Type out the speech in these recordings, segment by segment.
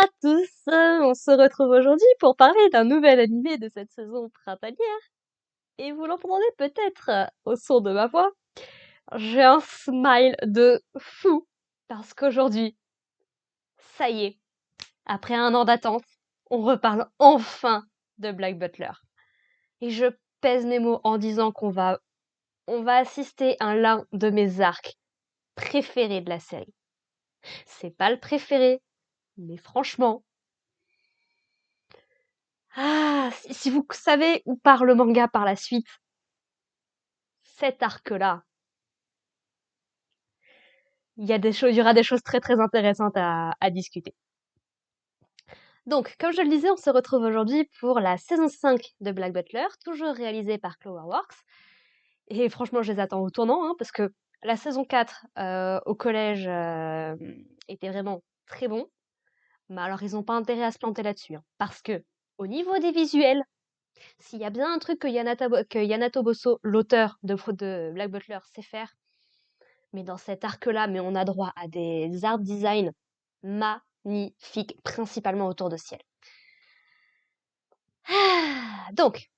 à tous, on se retrouve aujourd'hui pour parler d'un nouvel animé de cette saison printanière. Et vous l'entendez peut-être au son de ma voix, j'ai un smile de fou. Parce qu'aujourd'hui, ça y est, après un an d'attente, on reparle enfin de Black Butler. Et je pèse mes mots en disant on va assister à l'un de mes arcs préférés de la série. C'est pas le préféré, mais franchement, si vous savez où part le manga par la suite, cet arc-là, il y aura des choses très très intéressantes à discuter. Donc, comme je le disais, on se retrouve aujourd'hui pour la saison 5 de Black Butler, toujours réalisée par Cloverworks. Et franchement, je les attends au tournant, hein, parce que la saison 4 au collège était vraiment très bon. Mais alors, ils n'ont pas intérêt à se planter là-dessus, hein, parce que au niveau des visuels, s'il y a bien un truc que Yana Toboso, l'auteur de Black Butler, sait faire, mais dans cet arc-là, mais on a droit à des art design magnifiques, principalement autour de Ciel. Donc,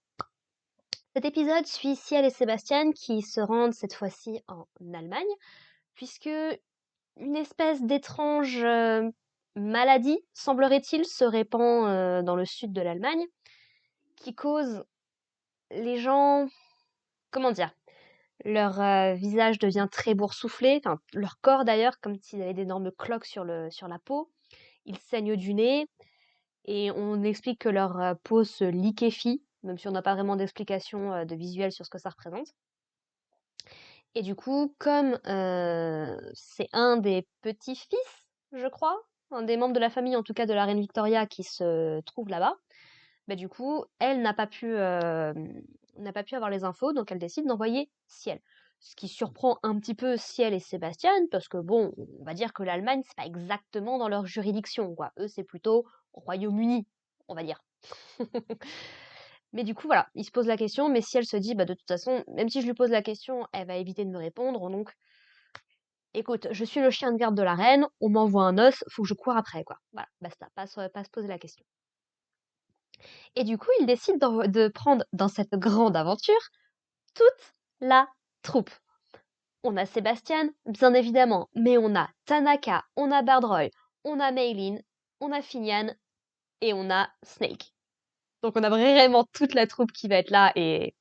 cet épisode suit Ciel et Sébastien qui se rendent cette fois-ci en Allemagne, puisque une espèce d'étrange maladie, semblerait-il, se répand dans le sud de l'Allemagne, qui cause les gens, comment dire, leur visage devient très boursouflé, enfin leur corps d'ailleurs, comme s'ils avaient d'énormes cloques sur la peau. Ils saignent du nez et on explique que leur peau se liquéfie, même si on n'a pas vraiment d'explication de visuel sur ce que ça représente. Et du coup, comme c'est un des petits-fils, je crois, un des membres de la famille, en tout cas de la reine Victoria, qui se trouve là-bas, bah du coup, elle n'a pas pu avoir les infos, donc elle décide d'envoyer Ciel. Ce qui surprend un petit peu Ciel et Sébastien, parce que bon, on va dire que l'Allemagne, c'est pas exactement dans leur juridiction, quoi. Eux, c'est plutôt Royaume-Uni, on va dire. Mais du coup, voilà, il se pose la question, mais Ciel se dit, bah de toute façon, même si je lui pose la question, elle va éviter de me répondre, donc écoute, je suis le chien de garde de la reine, on m'envoie un os, faut que je cours après, quoi. Voilà, basta, pas se poser la question. Et du coup, il décide de prendre dans cette grande aventure toute la troupe. On a Sébastien, bien évidemment, mais on a Tanaka, on a Bardroy, on a Maylin, on a Finian et on a Snake. Donc on a vraiment toute la troupe qui va être là et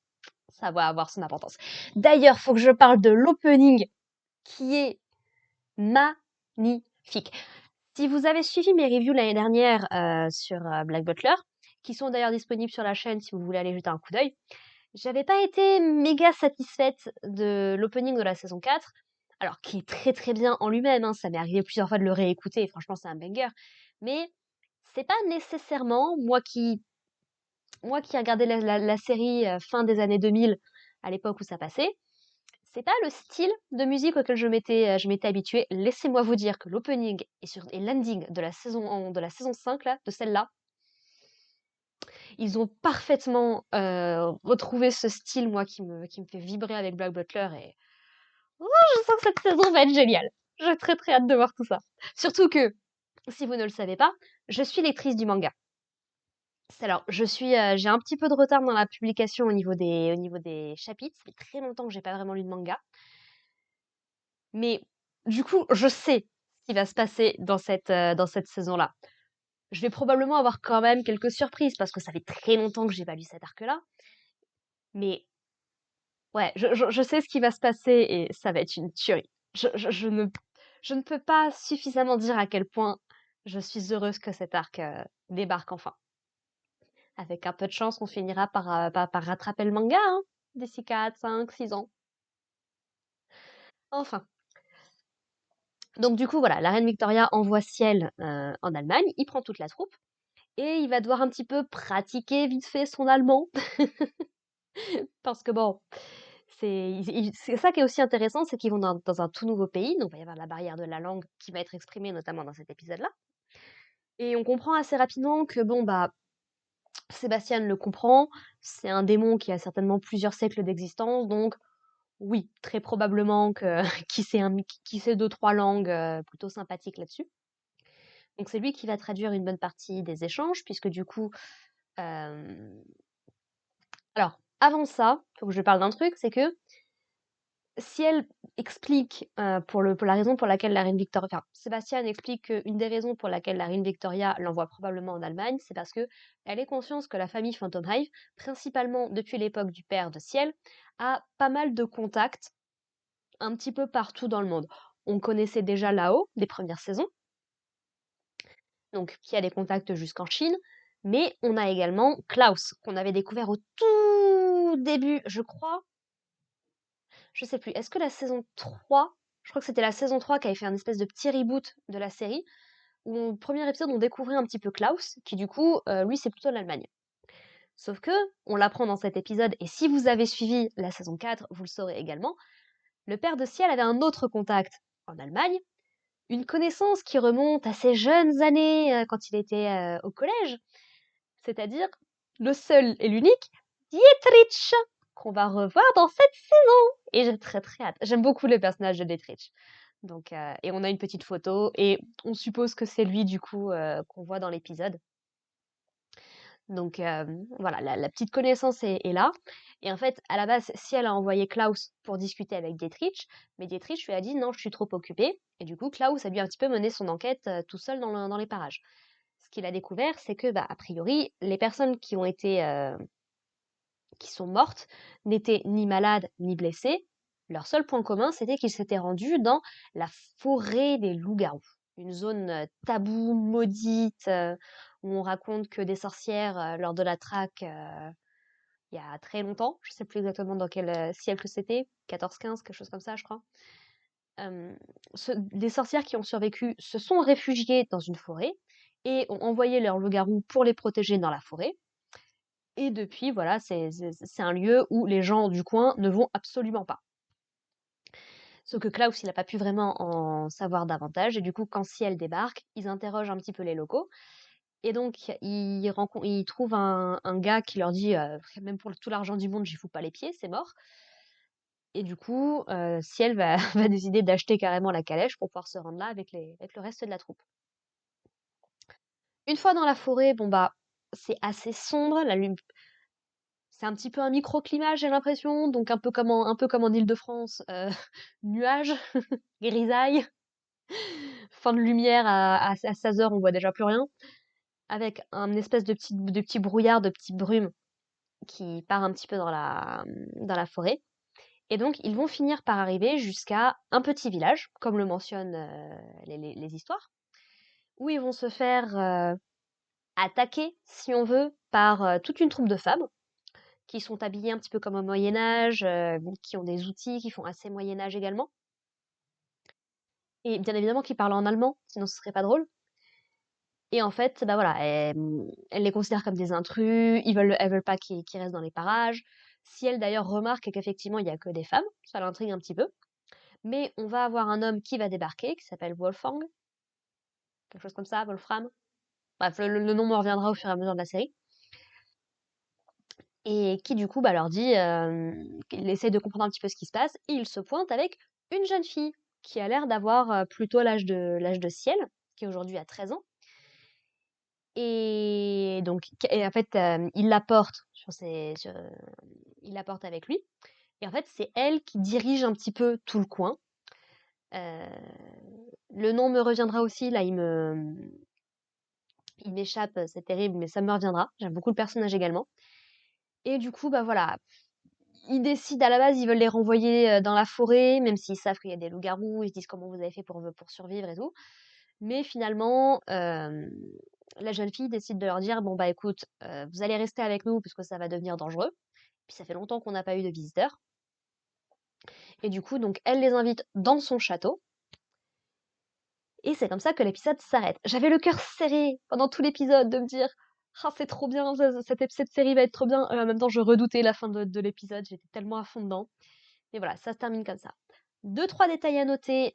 ça va avoir son importance. D'ailleurs, faut que je parle de l'opening qui est magnifique. Si vous avez suivi mes reviews l'année dernière sur Black Butler, qui sont d'ailleurs disponibles sur la chaîne si vous voulez aller jeter un coup d'œil, j'avais pas été méga satisfaite de l'opening de la saison 4, alors qui est très très bien en lui-même, hein, ça m'est arrivé plusieurs fois de le réécouter, et franchement c'est un banger, mais c'est pas nécessairement, moi qui ai regardé la série fin des années 2000, à l'époque où ça passait, c'est pas le style de musique auquel je m'étais habituée. Laissez-moi vous dire que l'opening et l'ending de la saison 5, là, de celle-là, ils ont parfaitement retrouvé ce style, moi, qui me fait vibrer avec Black Butler. Et oh, je sens que cette saison va être géniale. J'ai très très hâte de voir tout ça. Surtout que, si vous ne le savez pas, je suis lectrice du manga. Alors, j'ai un petit peu de retard dans la publication au niveau des chapitres. Ça fait très longtemps que j'ai pas vraiment lu de manga. Mais du coup, je sais ce qui va se passer dans cette saison-là. Je vais probablement avoir quand même quelques surprises parce que ça fait très longtemps que j'ai pas lu cet arc-là. Mais ouais, je sais ce qui va se passer et ça va être une tuerie. Je ne peux pas suffisamment dire à quel point je suis heureuse que cet arc débarque enfin. Avec un peu de chance, on finira par rattraper le manga, hein, d'ici 4, 5, 6 ans. Enfin. Donc du coup, voilà, la reine Victoria envoie Ciel en Allemagne, il prend toute la troupe, et il va devoir un petit peu pratiquer vite fait son allemand. Parce que bon, c'est ça qui est aussi intéressant, c'est qu'ils vont dans un tout nouveau pays, donc il va y avoir la barrière de la langue qui va être exprimée notamment dans cet épisode-là. Et on comprend assez rapidement que bon, bah, Sébastien le comprend, c'est un démon qui a certainement plusieurs siècles d'existence, donc oui, très probablement que qui sait deux, trois langues plutôt sympathiques là-dessus. Donc c'est lui qui va traduire une bonne partie des échanges, puisque du coup, euh, alors avant ça, faut que je parle d'un truc, c'est que si elle explique pour la raison pour laquelle la reine Victoria, enfin, Sébastien explique qu'une des raisons pour laquelle la reine Victoria l'envoie probablement en Allemagne, c'est parce que elle est consciente que la famille Phantom Hive, principalement depuis l'époque du père de Ciel, a pas mal de contacts un petit peu partout dans le monde. On connaissait déjà Lao des premières saisons, donc qui a des contacts jusqu'en Chine, mais on a également Klaus, qu'on avait découvert au tout début, je crois, je sais plus, est-ce que la saison 3, je crois que c'était la saison 3 qui avait fait un espèce de petit reboot de la série, où au premier épisode on découvrait un petit peu Klaus, qui du coup, lui c'est plutôt l'Allemagne. Sauf que, on l'apprend dans cet épisode, et si vous avez suivi la saison 4, vous le saurez également, le père de Ciel avait un autre contact en Allemagne, une connaissance qui remonte à ses jeunes années quand il était au collège, c'est-à-dire le seul et l'unique Dietrich, qu'on va revoir dans cette saison. Et j'ai très très hâte. J'aime beaucoup le personnage de Dietrich. Donc, et on a une petite photo et on suppose que c'est lui du coup qu'on voit dans l'épisode. Donc voilà, la petite connaissance est là. Et en fait, à la base, si elle a envoyé Klaus pour discuter avec Dietrich, mais Dietrich lui a dit non, je suis trop occupé. Et du coup, Klaus a dû un petit peu mener son enquête tout seul dans les parages. Ce qu'il a découvert, c'est que, bah, a priori, les personnes qui ont été, qui sont mortes n'étaient ni malades ni blessées. Leur seul point commun, c'était qu'ils s'étaient rendus dans la forêt des loups-garous, une zone taboue, maudite, où on raconte que des sorcières, lors de la traque, il y a très longtemps, je sais plus exactement dans quel siècle c'était, 14-15, quelque chose comme ça, je crois. Euh, des sorcières qui ont survécu se sont réfugiées dans une forêt et ont envoyé leurs loups-garous pour les protéger dans la forêt. Et depuis, voilà, c'est un lieu où les gens du coin ne vont absolument pas. Sauf que Klaus, il n'a pas pu vraiment en savoir davantage. Et du coup, quand Ciel débarque, ils interrogent un petit peu les locaux. Et donc, ils trouvent un gars qui leur dit même pour tout l'argent du monde, j'y fous pas les pieds, c'est mort. Et du coup, Ciel va, va décider d'acheter carrément la calèche pour pouvoir se rendre là avec le reste de la troupe. Une fois dans la forêt, bon bah, c'est assez sombre, c'est un petit peu un microclimat, j'ai l'impression, donc un peu comme en Île-de-France, nuages, grisaille, fin de lumière à 16 heures, on voit déjà plus rien, avec un espèce de petit brouillard, de petite brume qui part un petit peu dans la forêt. Et donc, ils vont finir par arriver jusqu'à un petit village, comme le mentionnent les histoires, où ils vont se faire attaquer, si on veut, par toute une troupe de femmes qui sont habillées un petit peu comme au Moyen Âge, qui ont des outils, qui font assez Moyen Âge également. Et bien évidemment qui parlent en allemand, sinon ce serait pas drôle. Et en fait, bah voilà, elle les considère comme des intrus, elles veulent pas qu'ils restent dans les parages. Si elle d'ailleurs remarque qu'effectivement il y a que des femmes, ça l'intrigue un petit peu. Mais on va avoir un homme qui va débarquer, qui s'appelle Wolfgang, quelque chose comme ça, Wolfram. Bref, le nom me reviendra au fur et à mesure de la série. Et qui du coup bah, leur dit, qu'il essaie de comprendre un petit peu ce qui se passe, et il se pointe avec une jeune fille qui a l'air d'avoir plutôt l'âge de Ciel, qui aujourd'hui a 13 ans. Et donc, et en fait, il la porte il la porte avec lui. Et en fait, c'est elle qui dirige un petit peu tout le coin. Euh, le nom me reviendra aussi, là, il m'échappe, c'est terrible, mais ça me reviendra. J'aime beaucoup le personnage également. Et du coup, bah voilà, ils décident à la base, ils veulent les renvoyer dans la forêt, même s'ils savent qu'il y a des loups-garous, ils se disent comment vous avez fait pour survivre et tout. Mais finalement, la jeune fille décide de leur dire bon bah écoute, vous allez rester avec nous puisque ça va devenir dangereux. Puis ça fait longtemps qu'on n'a pas eu de visiteurs. Et du coup, donc elle les invite dans son château. Et c'est comme ça que l'épisode s'arrête. J'avais le cœur serré pendant tout l'épisode de me dire ah c'est trop bien, cette série va être trop bien. En même temps, je redoutais la fin de l'épisode, j'étais tellement à fond dedans. Et voilà, ça se termine comme ça. Deux, trois détails à noter.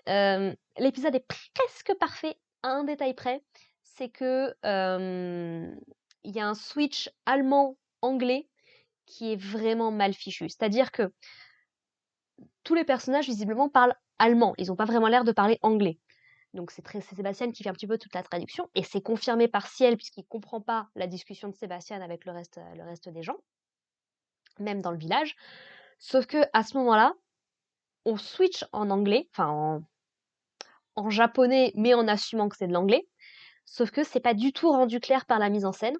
L'épisode est presque parfait à un détail près. C'est que il y a un switch allemand-anglais qui est vraiment mal fichu. C'est-à-dire que tous les personnages, visiblement, parlent allemand. Ils n'ont pas vraiment l'air de parler anglais. Donc c'est Sébastien qui fait un petit peu toute la traduction et c'est confirmé par Ciel puisqu'il comprend pas la discussion de Sébastien avec le reste des gens, même dans le village. Sauf que à ce moment-là, on switch en anglais, enfin en japonais, mais en assumant que c'est de l'anglais. Sauf que c'est pas du tout rendu clair par la mise en scène.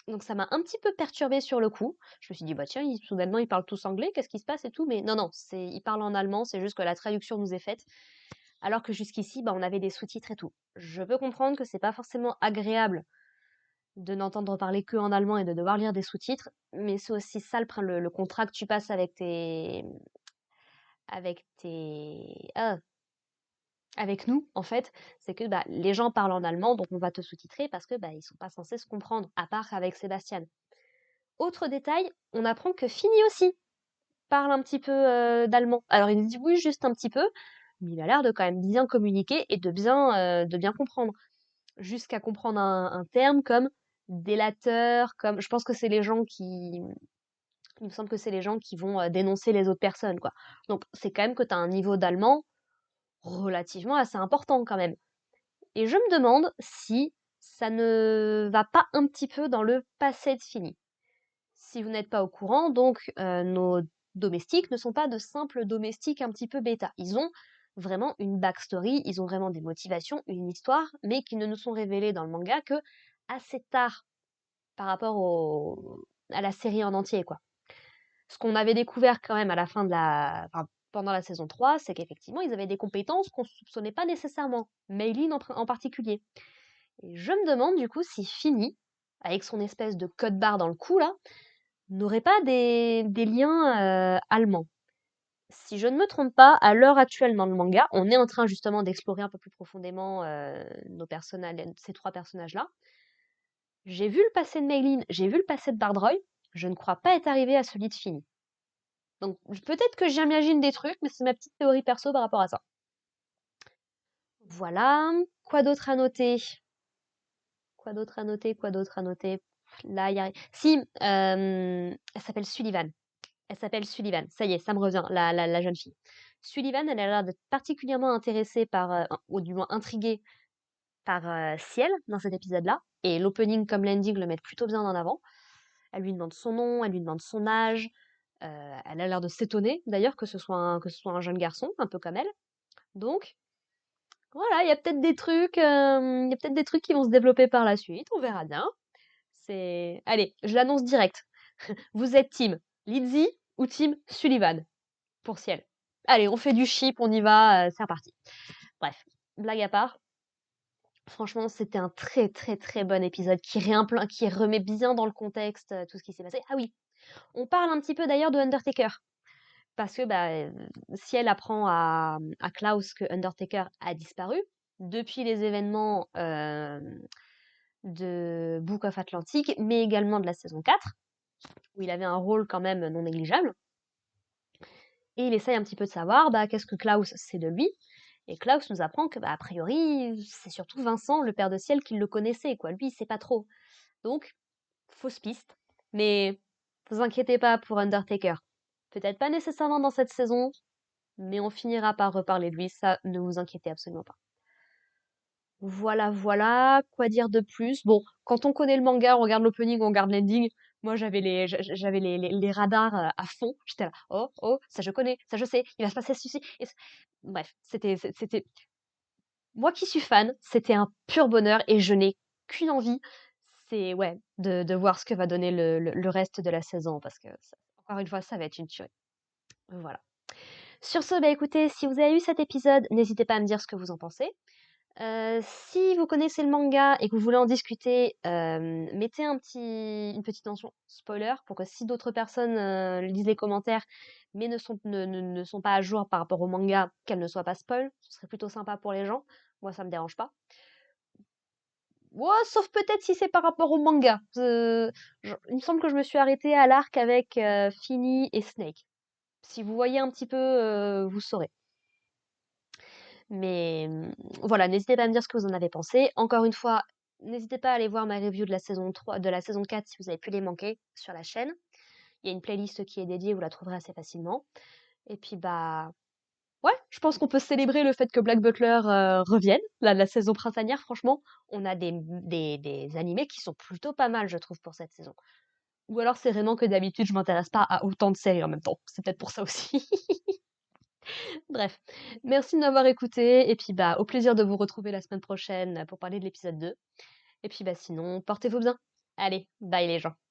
Donc ça m'a un petit peu perturbée sur le coup. Je me suis dit, bah tiens, soudainement ils parlent tous anglais, qu'est-ce qui se passe et tout. Mais non, non, ils parlent en allemand, c'est juste que la traduction nous est faite. Alors que jusqu'ici, bah, on avait des sous-titres et tout. Je peux comprendre que c'est pas forcément agréable de n'entendre parler que en allemand et de devoir lire des sous-titres, mais c'est aussi ça le contrat que tu passes avec avec nous, en fait, c'est que bah, les gens parlent en allemand, donc on va te sous-titrer parce que bah, ils sont pas censés se comprendre, à part avec Sébastien. Autre détail, on apprend que Fini aussi parle un petit peu d'allemand. Alors il nous dit oui, juste un petit peu, mais il a l'air de quand même bien communiquer et de bien comprendre. Jusqu'à comprendre un terme comme délateur, comme je pense que c'est les gens qui il me semble que c'est les gens qui vont dénoncer les autres personnes, quoi. Donc c'est quand même que tu as un niveau d'allemand relativement assez important quand même. Et je me demande si ça ne va pas un petit peu dans le passé de Fini. Si vous n'êtes pas au courant, donc nos domestiques ne sont pas de simples domestiques un petit peu bêta. Ils ont vraiment une backstory, ils ont vraiment des motivations, une histoire, mais qui ne nous sont révélées dans le manga que assez tard par rapport à la série en entier, quoi. Ce qu'on avait découvert quand même à la fin enfin, pendant la saison 3, c'est qu'effectivement, ils avaient des compétences qu'on ne soupçonnait pas nécessairement. Maylin en particulier. Et je me demande du coup si Fini, avec son espèce de code barre dans le cou là, n'aurait pas des liens allemands. Si je ne me trompe pas, à l'heure actuelle dans le manga, on est en train justement d'explorer un peu plus profondément ces trois personnages-là. J'ai vu le passé de Maylin, j'ai vu le passé de Bardroy, je ne crois pas être arrivé à celui de Fini. Donc peut-être que j'imagine des trucs, mais c'est ma petite théorie perso par rapport à ça. Voilà. Quoi d'autre à noter? Quoi d'autre à noter? Quoi d'autre à noter? Là, il y a... Si, elle s'appelle Sullivan. Elle s'appelle Sullivan. Ça y est, ça me revient, la jeune fille. Sullivan, elle a l'air d'être particulièrement intéressée ou du moins intriguée par Ciel dans cet épisode-là. Et l'opening comme l'ending le mettent plutôt bien en avant. Elle lui demande son nom, elle lui demande son âge. Elle a l'air de s'étonner d'ailleurs que ce soit un jeune garçon, un peu comme elle. Donc, voilà, il y a peut-être des trucs qui vont se développer par la suite, on verra bien. Allez, je l'annonce direct. Vous êtes team Lizzie ou team Sullivan pour Ciel. Allez, on fait du ship, on y va, c'est reparti. Bref, blague à part. Franchement, c'était un très très très bon épisode qui remet bien dans le contexte tout ce qui s'est passé. Ah oui, on parle un petit peu d'ailleurs de Undertaker. Parce que bah, Ciel apprend à Klaus que Undertaker a disparu depuis les événements de Book of Atlantic, mais également de la saison 4, où il avait un rôle quand même non négligeable. Et il essaye un petit peu de savoir bah, qu'est-ce que Klaus sait de lui. Et Klaus nous apprend que, bah, a priori, c'est surtout Vincent, le père de Ciel, qui le connaissait, quoi. Lui, il sait pas trop. Donc, fausse piste. Mais vous inquiétez pas pour Undertaker. Peut-être pas nécessairement dans cette saison, mais on finira par reparler de lui, ça ne vous inquiétez absolument pas. Voilà, voilà, quoi dire de plus? Bon, quand on connaît le manga, on regarde l'opening, on regarde l'ending. Moi, j'avais les radars à fond. J'étais là, oh, oh, ça je connais, ça je sais, il va se passer ceci. Bref, c'était, moi qui suis fan, c'était un pur bonheur et je n'ai qu'une envie, c'est, ouais, de voir ce que va donner le reste de la saison parce que, encore une fois, ça va être une tuerie. Voilà. Sur ce, bah écoutez, si vous avez eu cet épisode, n'hésitez pas à me dire ce que vous en pensez. Si vous connaissez le manga et que vous voulez en discuter, mettez une petite mention spoiler pour que si d'autres personnes lisent les commentaires mais ne sont pas à jour par rapport au manga, qu'elles ne soient pas spoil. Ce serait plutôt sympa pour les gens. Moi, ça me dérange pas. Ouais, sauf peut-être si c'est par rapport au manga. Il me semble que je me suis arrêtée à l'arc avec Finny et Snake. Si vous voyez un petit peu, vous saurez. Mais voilà, n'hésitez pas à me dire ce que vous en avez pensé. Encore une fois, n'hésitez pas à aller voir ma review de la saison 3, de la saison 4 si vous avez pu les manquer sur la chaîne. Il y a une playlist qui est dédiée, vous la trouverez assez facilement. Et puis bah Ouais, je pense qu'on peut célébrer le fait que Black Butler revienne, la saison printanière, franchement. On a des animés qui sont plutôt pas mal, je trouve, pour cette saison. Ou alors c'est vraiment que d'habitude, je m'intéresse pas à autant de séries en même temps. C'est peut-être pour ça aussi. Bref, merci de m'avoir écouté, et puis bah au plaisir de vous retrouver la semaine prochaine pour parler de l'épisode 2. Et puis bah sinon, portez-vous bien. Allez, bye les gens.